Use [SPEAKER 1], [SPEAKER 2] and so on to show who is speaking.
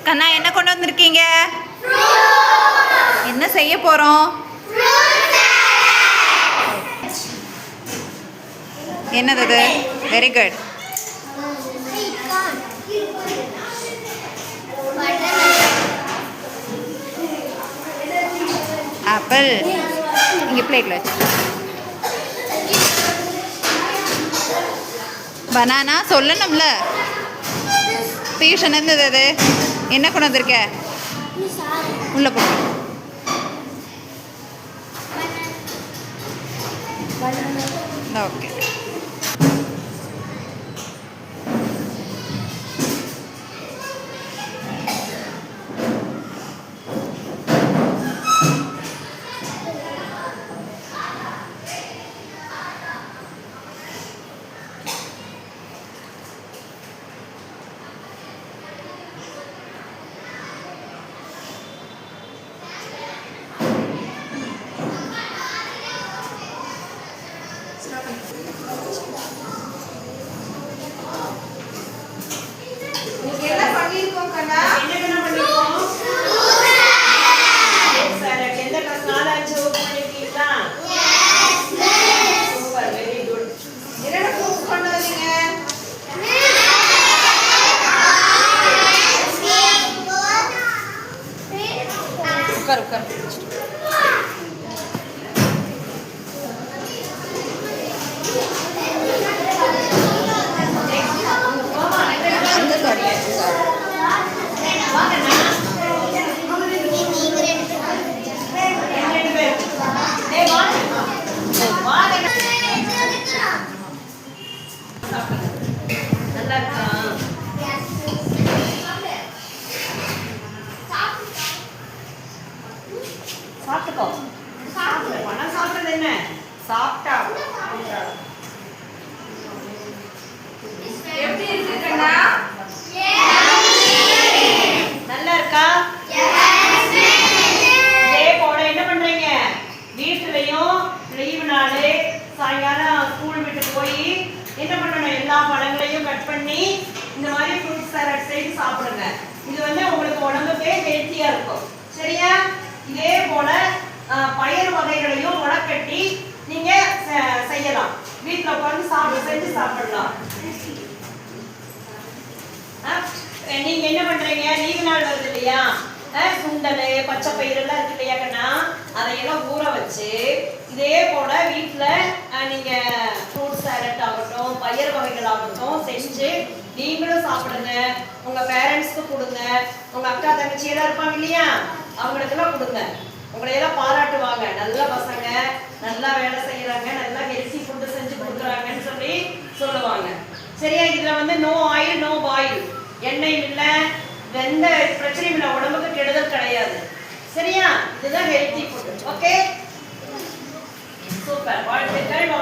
[SPEAKER 1] கண்ணா என்ன கொண்டு வந்திருக்கீங்க? என்ன செய்ய போறோம்? என்னது அது? Very good. ஆப்பிள் இங்கே பிளேட்டில் வச்சு. பனானா சொல்லணும்ல. டியூஷன் இருந்தது அது என்ன கொண்டு வந்திருக்க? உள்ள போ. ஓகே. उकर उकर சாப்பிட்டுக்கோ. சாப்பிடு. பணம் சாப்பிட்றது என்ன? சாப்பிட்டா எப்படி இருக்கு கண்ணா? நல்லா இருக்கா? இதே போல என்ன பண்றீங்க? வீட்டுலயும் லீவு நாள் சாயங்காலம் ஸ்கூல் விட்டு போய் என்ன பண்ணணும்? எல்லா பழங்களையும் கட் பண்ணி இந்த மாதிரி ஃப்ரூட் சாலட் செய்து சாப்பிடுங்க. இது வந்து உங்களுக்கு உடம்புக்கே ஹெல்த்தியா இருக்கும். சரியா? இதே போல பயிர் வகைகளையும் முளைக்கட்டி நீங்க செய்யலாம். வீட்டில் உட்காந்து செஞ்சு சாப்பிடலாம். நீங்க என்ன பண்றீங்க? லீவு நாள் வருது இல்லையா? சுண்டல் பச்சை பயிர் எல்லாம் இருக்கு இல்லையா கண்ணா? அதையெல்லாம் ஊற வச்சு இதே போல வீட்டில் நீங்க ஃப்ரூட் சாலட் ஆகட்டும் பயிர் வகைகள் ஆகட்டும் செஞ்சு நீங்களும் சாப்பிடுங்க. உங்க பேரண்ட்ஸ்க்கு கொடுங்க. உங்க அக்கா தங்கச்சி எல்லாம் இருப்பாங்க இல்லையா? அவங்களுக்கெல்லாம் கொடுங்க. உங்களையெல்லாம் பாராட்டுவாங்க. நல்ல பசங்க, நல்லா வேலை செய்யறாங்க, நல்லா ஹெல்த்தி ஃபுட்டு செஞ்சு கொடுக்குறாங்கன்னு சொல்லி சொல்லுவாங்க. சரியா? இதுல வந்து நோ ஆயில் நோ பாயில், எண்ணெய் இல்லை, எந்த பிரச்சனையும் இல்லை, உடம்புக்கு கெடுதல் கிடையாது. சரியா? இதுதான் ஹெல்த்தி ஃபுட். Okay, super. வாழ்த்துக்கள்.